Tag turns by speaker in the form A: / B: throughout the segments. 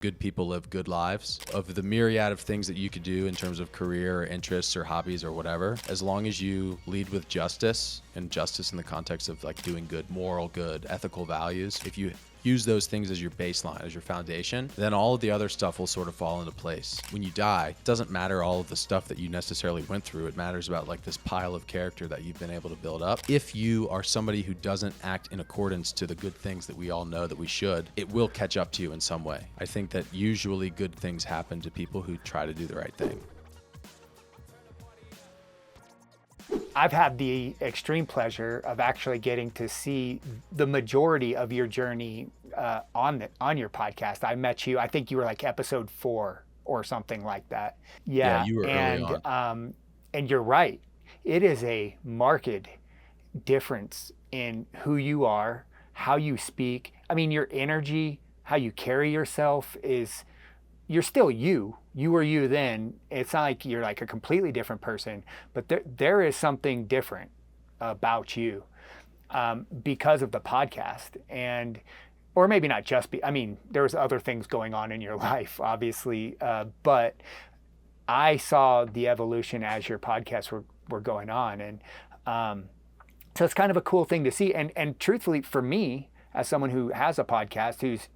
A: good people live good lives. Of the myriad of things that you could do in terms of career or interests or hobbies or whatever, as long as you lead with justice, and justice in the context of like doing good, moral good, ethical values, if you use those things as your baseline, as your foundation, then all of the other stuff will sort of fall into place. When you die, it doesn't matter all of the stuff that you necessarily went through. It matters about like this pile of character that you've been able to build up. If you are somebody who doesn't act in accordance to the good things that we all know that we should, it will catch up to you in some way. I think that usually good things happen to people who try to do the right thing.
B: I've had the extreme pleasure of actually getting to see the majority of your journey on your podcast. I met you, I think you were like episode 4 or something like that.
A: Yeah, you were early
B: on. And you're right. It is a marked difference in who you are, how you speak. I mean, your energy, how you carry yourself is, you're still you. You were you then. It's not like you're like a completely different person, but there is something different about you because of the podcast. And, or maybe not just I mean, there was other things going on in your life, obviously, but I saw the evolution as your podcasts were going on. And so it's kind of a cool thing to see. And truthfully, for me, as someone who has a podcast,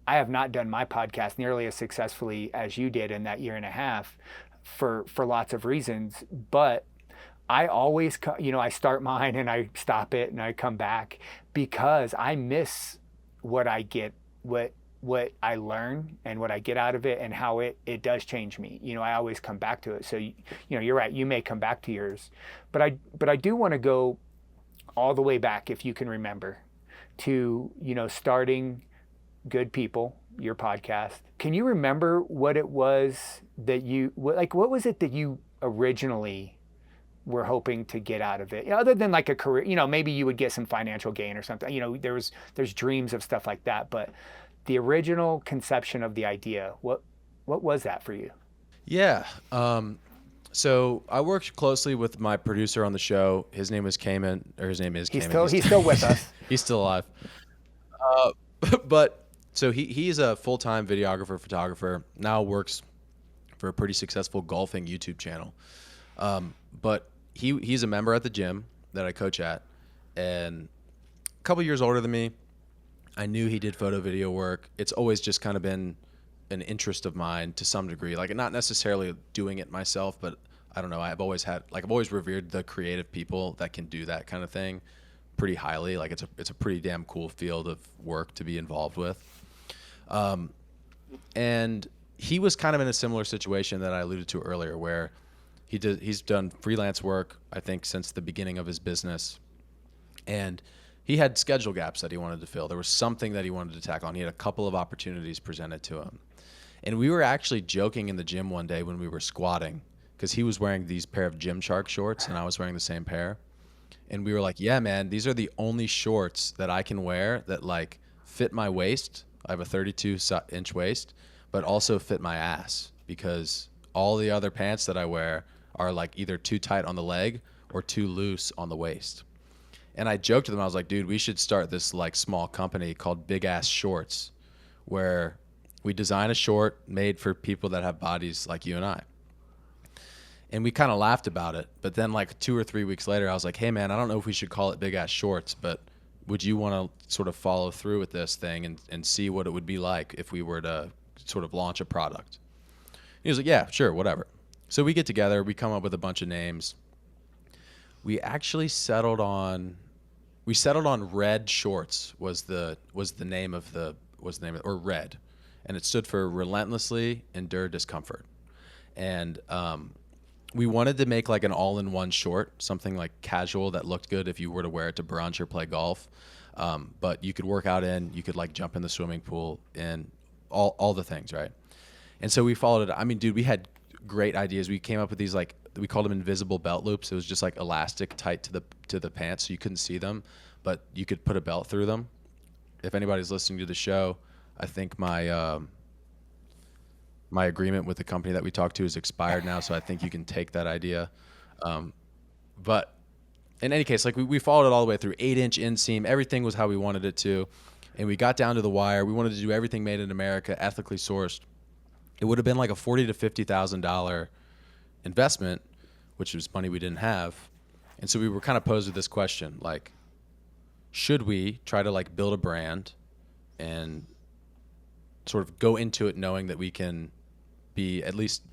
B: I have not done my podcast nearly as successfully as you did in that year and a half for lots of reasons. But I always, I start mine and I stop it and I come back because I miss what I get, what I learn and what I get out of it and how it does change me. I always come back to it. So, you're right. You may come back to yours, but I do want to go all the way back, if you can remember, to, starting Good People, your podcast. Can you remember what it was that what was it that you originally were hoping to get out of it? Other than like a career, maybe you would get some financial gain or something. There's dreams of stuff like that, but the original conception of the idea, what was that for you?
A: Yeah. So I worked closely with my producer on the show. His name was Cayman, or his name is Cayman.
B: He's still with us.
A: He's still alive. But so he's a full-time videographer, photographer, now works for a pretty successful golfing YouTube channel. But he's a member at the gym that I coach at, and a couple years older than me. I knew he did photo video work. It's always just kind of been an interest of mine to some degree, like not necessarily doing it myself, but I don't know. I've always revered the creative people that can do that kind of thing pretty highly. Like it's a pretty damn cool field of work to be involved with. And he was kind of in a similar situation that I alluded to earlier, where he's done freelance work, I think, since the beginning of his business. And he had schedule gaps that he wanted to fill. There was something that he wanted to tackle on. He had a couple of opportunities presented to him. And we were actually joking in the gym one day when we were squatting, because he was wearing these pair of Gymshark shorts and I was wearing the same pair. And we were like, yeah, man, these are the only shorts that I can wear that like fit my waist. I have a 32-inch waist, but also fit my ass, because all the other pants that I wear are like either too tight on the leg or too loose on the waist. And I joked to them, I was like, dude, we should start this like small company called Big Ass Shorts, where we design a short made for people that have bodies like you and I. And we kind of laughed about it. But then like 2 or 3 weeks later, I was like, hey man, I don't know if we should call it Big Ass Shorts, but would you want to sort of follow through with this thing and see what it would be like if we were to sort of launch a product? And he was like, yeah, sure, whatever. So we get together, we come up with a bunch of names. We actually settled on Red Shorts was the name of or Red, and it stood for Relentlessly Endure Discomfort. And we wanted to make like an all-in-one short, something like casual that looked good if you were to wear it to brunch or play golf. But you could work out in, you could like jump in the swimming pool, and all the things, right? And so we followed it. I mean, dude, we had great ideas. We came up with these, like, we called them invisible belt loops. It was just like elastic tight to the pants, so you couldn't see them, but you could put a belt through them. If anybody's listening to the show, I think my agreement with the company that we talked to is expired now, so I think you can take that idea. But in any case, like we followed it all the way through. 8-inch inseam, everything was how we wanted it to. and we got down to the wire. We wanted to do everything made in America, ethically sourced. It would have been like a $40,000 to $50,000 investment, which was money we didn't have. And so we were kind of posed with this question, like, should we try to like build a brand and sort of go into it knowing that we can be at least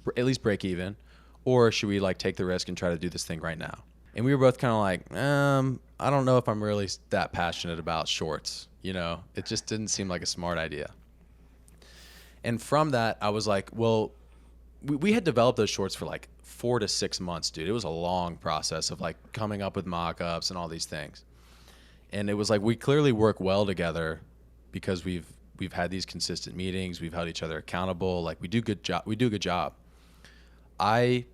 A: break even, or should we like take the risk and try to do this thing right now? And we were both kind of like, I don't know if I'm really that passionate about shorts. You know, it just didn't seem like a smart idea. And from that, I was like, well, we had developed those shorts for like 4 to 6 months, dude. It was a long process of like coming up with mock-ups and all these things. And it was like we clearly work well together because we've had these consistent meetings. We've held each other accountable. Like we do good job. We do a good job. I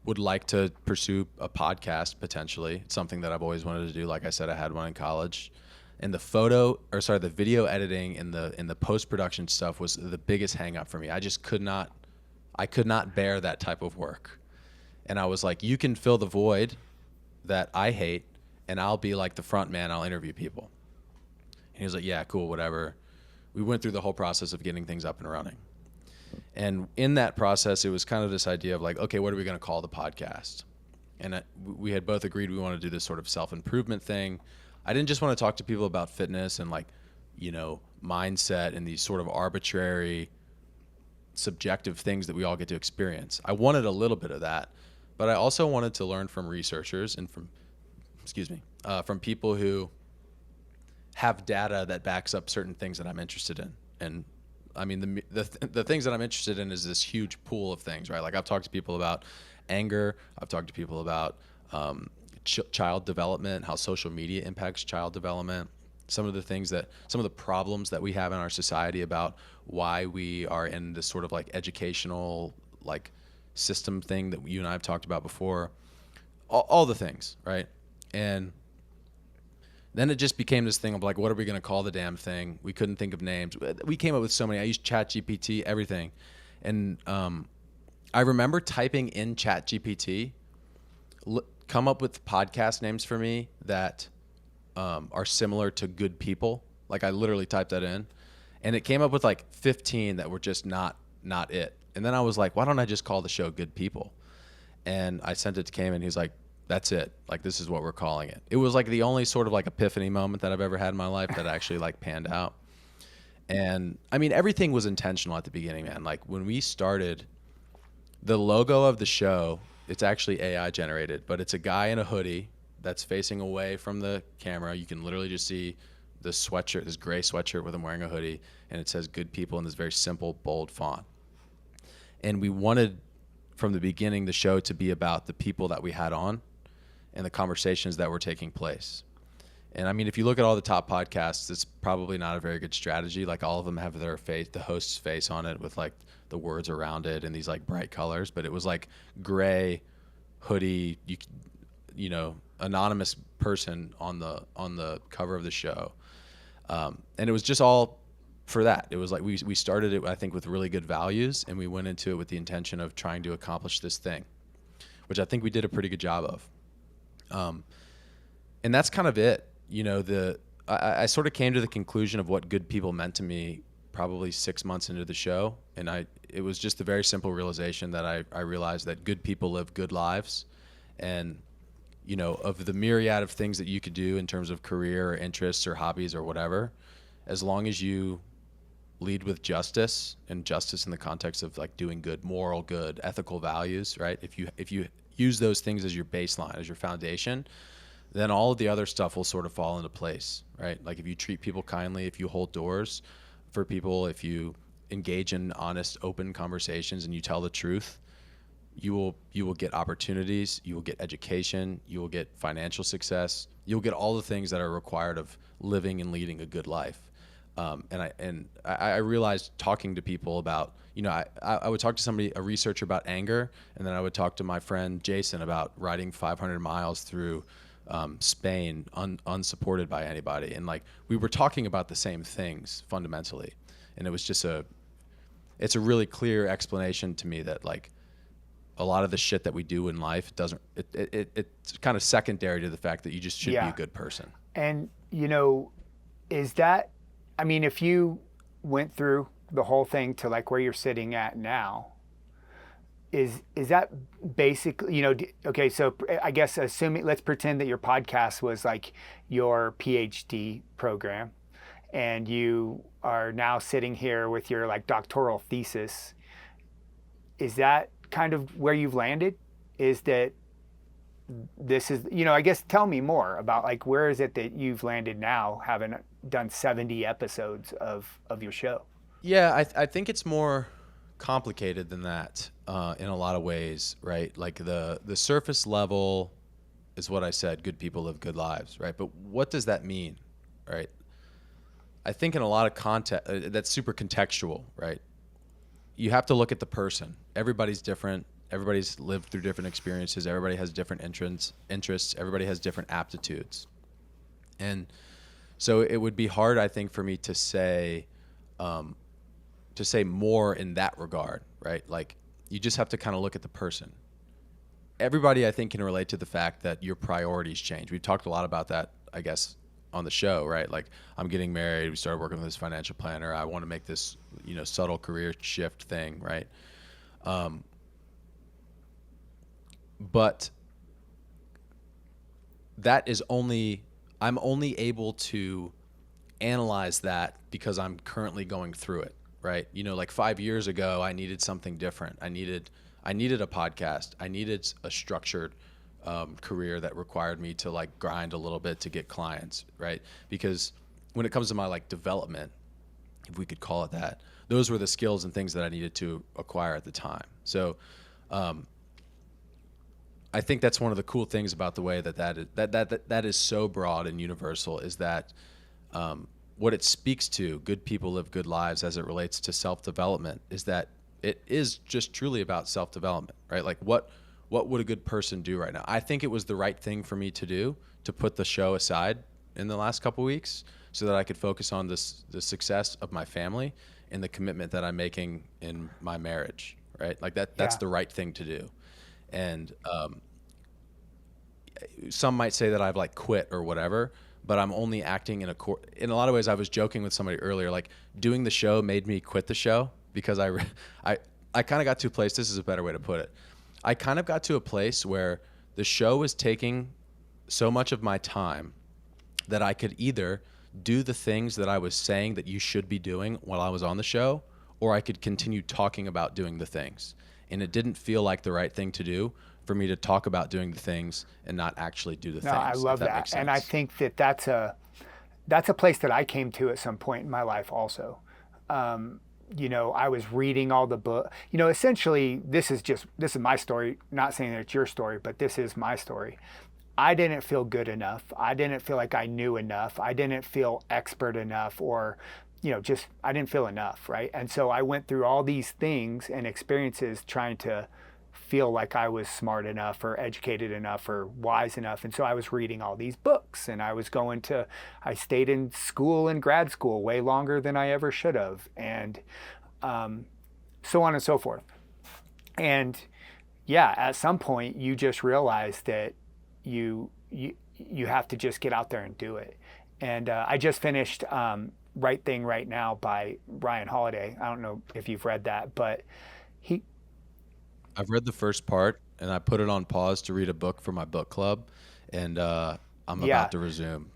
A: would like to pursue a podcast potentially. It's something that I've always wanted to do. Like I said, I had one in college. And the video editing and the post-production stuff was the biggest hang up for me. I could not bear that type of work. And I was like, you can fill the void that I hate, and I'll be like the front man. I'll interview people. And he was like, yeah, cool, whatever. We went through the whole process of getting things up and running. And in that process, it was kind of this idea of like, okay, what are we going to call the podcast? And we had both agreed we want to do this sort of self-improvement thing. I didn't just want to talk to people about fitness and like, you know, mindset and these sort of arbitrary, subjective things that we all get to experience. I wanted a little bit of that, but I also wanted to learn from researchers and from people who have data that backs up certain things that I'm interested in. And I mean, the things that I'm interested in is this huge pool of things, right? Like I've talked to people about anger. I've talked to people about child development, how social media impacts child development. Some of the problems that we have in our society about why we are in this sort of like educational like system thing that you and I have talked about before. All the things, right? And then it just became this thing of like, what are we going to call the damn thing? We couldn't think of names. We came up with so many. I used ChatGPT, everything. And I remember typing in ChatGPT, come up with podcast names for me that are similar to good people. Like I literally typed that in. And it came up with like 15 that were just not it. And then I was like, why don't I just call the show Good People? And I sent it to Cayman. He's like, that's it. Like, this is what we're calling it. It was like the only sort of like epiphany moment that I've ever had in my life that actually like panned out. And I mean, everything was intentional at the beginning, man. Like when we started, the logo of the show, it's actually AI generated, but it's a guy in a hoodie that's facing away from the camera. You can literally just see this sweatshirt, this gray sweatshirt with him wearing a hoodie, and it says Good People in this very simple, bold font. And we wanted from the beginning the show to be about the people that we had on and the conversations that were taking place. And I mean, if you look at all the top podcasts, it's probably not a very good strategy. Like all of them have their face, the host's face on it with like the words around it and these like bright colors. But it was like gray hoodie, you know, anonymous person on the cover of the show. And it was just all for that. It was like we started it, I think, with really good values, and we went into it with the intention of trying to accomplish this thing, which I think we did a pretty good job of. And that's kind of it. You know, I sort of came to the conclusion of what good people meant to me probably 6 months into the show. And it was just a very simple realization that I realized that good people live good lives. And, you know, of the myriad of things that you could do in terms of career or interests or hobbies or whatever, as long as you lead with justice, and justice in the context of like doing good, moral good, ethical values, right? If you use those things as your baseline, as your foundation, then all of the other stuff will sort of fall into place, right? Like if you treat people kindly, if you hold doors for people, if you engage in honest, open conversations and you tell the truth, you will get opportunities, you will get education, you will get financial success, you'll get all the things that are required of living and leading a good life. And I realized talking to people about, you know, I would talk to somebody, a researcher, about anger, and then I would talk to my friend Jason about riding 500 miles through Spain unsupported by anybody, and like we were talking about the same things fundamentally, and it was just it's a really clear explanation to me that like a lot of the shit that we do in life it's kind of secondary to the fact that you just should be a good person.
B: And you know, is that I mean, if you went through the whole thing to like where you're sitting at now, is that basically, okay, so I guess assuming, let's pretend that your podcast was like your PhD program and you are now sitting here with your like doctoral thesis. Is that kind of where you've landed? Is that this is, I guess tell me more about like where is it that you've landed now, having done 70 episodes of your show?
A: Yeah, I think it's more complicated than that in a lot of ways, right? Like the surface level is what I said, good people live good lives, right? But what does that mean, right? I think in a lot of context, that's super contextual, right? You have to look at the person. Everybody's different. Everybody's lived through different experiences. Everybody has different interests. Everybody has different aptitudes. And so it would be hard, I think, for me um, to say more in that regard, right? Like you just have to kind of look at the person. Everybody, I think, can relate to the fact that your priorities change. We've talked a lot about that, I guess, on the show, right? Like I'm getting married. We started working with this financial planner. I want to make this, subtle career shift thing, right? Um, but that is I'm only able to analyze that because I'm currently going through it, right? Like 5 years ago, I needed something different. I needed a podcast. I needed a structured career that required me to like grind a little bit to get clients, right? Because when it comes to my like development, if we could call it that, those were the skills and things that I needed to acquire at the time. So um, I think that's one of the cool things about the way that is so broad and universal is that what it speaks to, good people live good lives as it relates to self-development, is that it is just truly about self-development, right? Like what would a good person do right now? I think it was the right thing for me to do to put the show aside in the last couple weeks so that I could focus on the success of my family and the commitment that I'm making in my marriage, right? Like that's
B: Yeah.
A: the right thing to do. And some might say that I've like quit or whatever, but I'm only acting in a lot of ways. I was joking with somebody earlier, like doing the show made me quit the show because I, I kind of got to a place. This is a better way to put it. I kind of got to a place where the show was taking so much of my time that I could either do the things that I was saying that you should be doing while I was on the show, or I could continue talking about doing the things. And it didn't feel like the right thing to do for me to talk about doing the things and not actually do the
B: No, I
A: things, if
B: love
A: that
B: that.
A: makes
B: And I
A: sense.
B: think that that's a place that I came to at some point in my life also. I was reading all the book. Essentially, this is my story. Not saying that it's your story, but this is my story. I didn't feel good enough. I didn't feel like I knew enough. I didn't feel expert enough, or just I didn't feel enough, right? And so I went through all these things and experiences trying to feel like I was smart enough or educated enough or wise enough. And so I was reading all these books, and I stayed in school and grad school way longer than I ever should have, and so on and so forth. And yeah, at some point you just realize that you have to just get out there and do it. And I just finished Right Thing Right Now by Ryan Holiday. I don't know if you've read that, but he,
A: I've read the first part and I put it on pause to read a book for my book club, and I'm
B: yeah,
A: about to resume.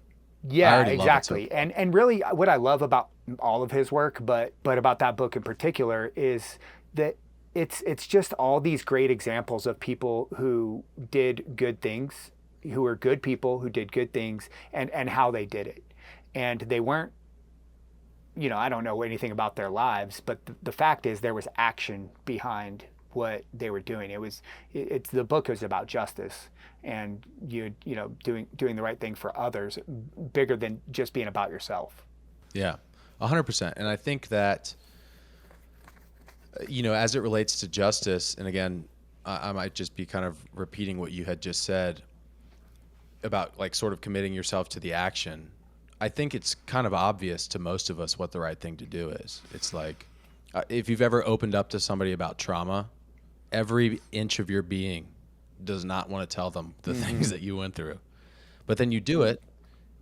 A: I
B: yeah,
A: already love it so
B: exactly.
A: far.
B: And really, what I love about all of his work, but about that book in particular, is that it's just all these great examples of people who did good things, who were good people who did good things, and how they did it. And they weren't, I don't know anything about their lives, but the fact is there was action behind what they were doing. It's the book is about justice and doing the right thing for others, bigger than just being about yourself.
A: Yeah, 100%. And I think that, as it relates to justice, and again, I might just be kind of repeating what you had just said about like sort of committing yourself to the action. I think it's kind of obvious to most of us what the right thing to do is. It's like if you've ever opened up to somebody about trauma, every inch of your being does not want to tell them the things that you went through. But then you do it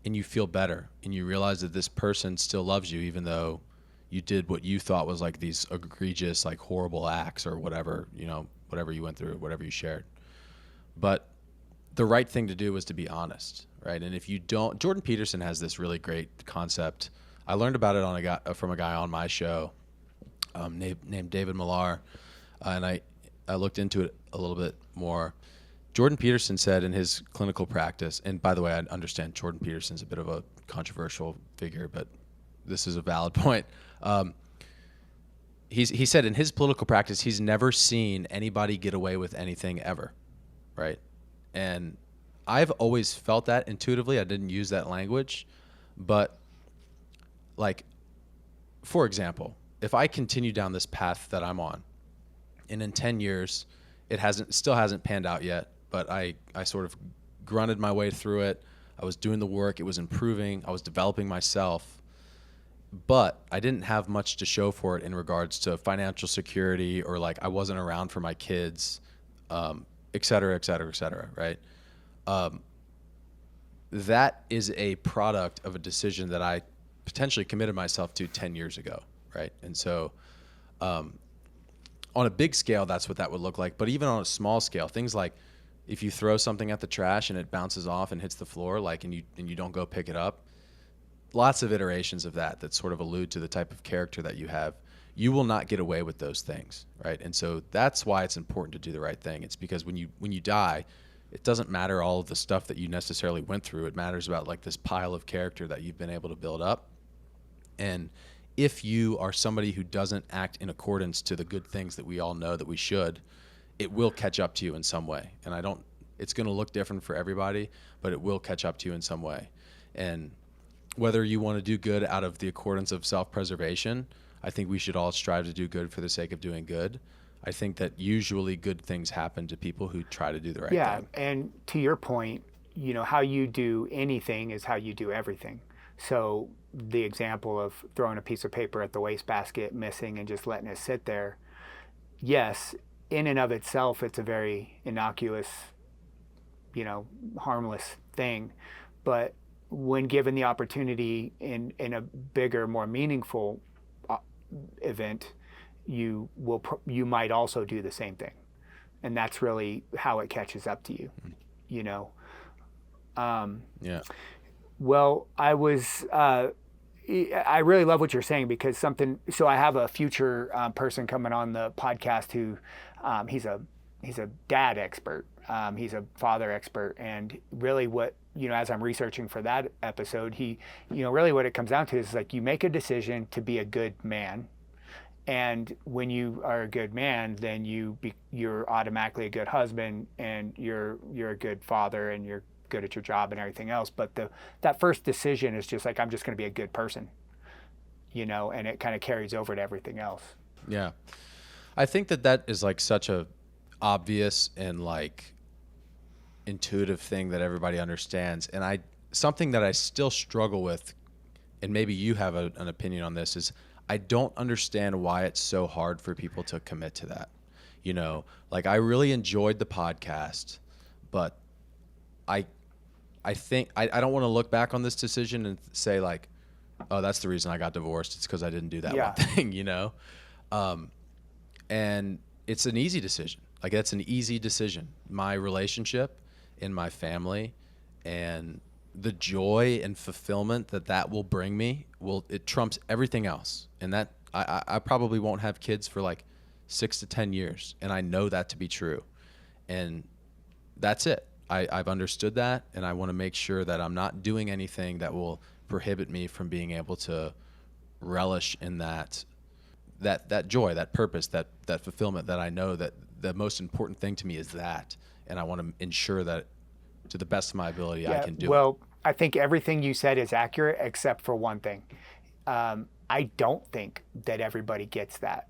A: and you feel better, and you realize that this person still loves you even though you did what you thought was like these egregious, like horrible acts or whatever, whatever you went through, whatever you shared. But the right thing to do was to be honest, right? And if you don't, Jordan Peterson has this really great concept. I learned about it from a guy on my show, named David Millar, and I looked into it a little bit more. Jordan Peterson said in his clinical practice, and by the way, I understand Jordan Peterson's a bit of a controversial figure, but this is a valid point. He said in his political practice, he's never seen anybody get away with anything ever, right? And I've always felt that intuitively. I didn't use that language, but like, for example, if I continue down this path that I'm on, and in 10 years, still hasn't panned out yet, but I sort of grunted my way through it. I was doing the work. It was improving. I was developing myself, but I didn't have much to show for it in regards to financial security, or like I wasn't around for my kids, et cetera, et cetera, et cetera, right? That is a product of a decision that I potentially committed myself to 10 years ago, right? And so on a big scale, that's what that would look like. But even on a small scale, things like if you throw something at the trash and it bounces off and hits the floor, like, and you don't go pick it up, lots of iterations of that sort of allude to the type of character that you have. You will not get away with those things, right? And so that's why it's important to do the right thing. It's because when you die, it doesn't matter all of the stuff that you necessarily went through. It matters about like this pile of character that you've been able to build up. And if you are somebody who doesn't act in accordance to the good things that we all know that we should, it will catch up to you in some way. And it's going to look different for everybody, but it will catch up to you in some way. And whether you want to do good out of the accordance of self-preservation, I think we should all strive to do good for the sake of doing good. I think that usually good things happen to people who try to do the right thing.
B: And to your point, how you do anything is how you do everything. So the example of throwing a piece of paper at the wastebasket, missing, and just letting it sit there, yes, in and of itself, it's a very innocuous, harmless thing. But when given the opportunity in a bigger, more meaningful event, you might also do the same thing, and that's really how it catches up to you.
A: Yeah.
B: Well, I really love what you're saying, because so I have a future person coming on the podcast who he's a dad expert. He's a father expert, and really what, as I'm researching for that episode, he, really what it comes down to is like, you make a decision to be a good man. And when you are a good man, then you're automatically a good husband, and you're a good father, and you're good at your job and everything else. But that first decision is just like, I'm just going to be a good person, and it kind of carries over to everything else.
A: Yeah. I think that is like such a obvious and like intuitive thing that everybody understands. And something that I still struggle with, and maybe you have an opinion on this, is I don't understand why it's so hard for people to commit to that. Like, I really enjoyed the podcast, but I think I don't want to look back on this decision and say like, oh, that's the reason I got divorced. It's because I didn't do that one thing, and it's an easy decision. Like, that's an easy decision. My relationship in my family and the joy and fulfillment that will bring me, it trumps everything else. And that I probably won't have kids for like 6 to 10 years. And I know that to be true. And that's it. I've understood that, and I want to make sure that I'm not doing anything that will prohibit me from being able to relish in that joy, that purpose, that fulfillment, that I know that the most important thing to me is that. And I want to ensure that to the best of my ability, I can do it.
B: Well, I think everything you said is accurate except for one thing. I don't think that everybody gets that.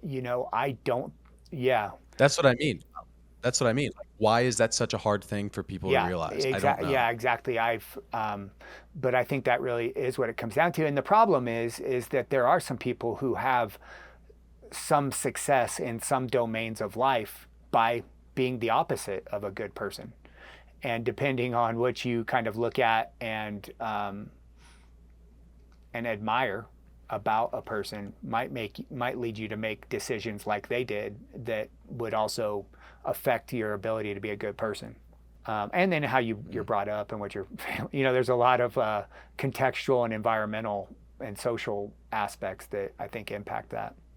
B: I don't. Yeah.
A: That's what I mean. Like, why is that such a hard thing for people to realize? I don't know.
B: Yeah, exactly. But I think that really is what it comes down to. And the problem is that there are some people who have some success in some domains of life by being the opposite of a good person. And depending on what you kind of look at and admire about a person might lead you to make decisions like they did that would also affect your ability to be a good person. And then how you're brought up and what you're, there's a lot of contextual and environmental and social aspects that I think impact that.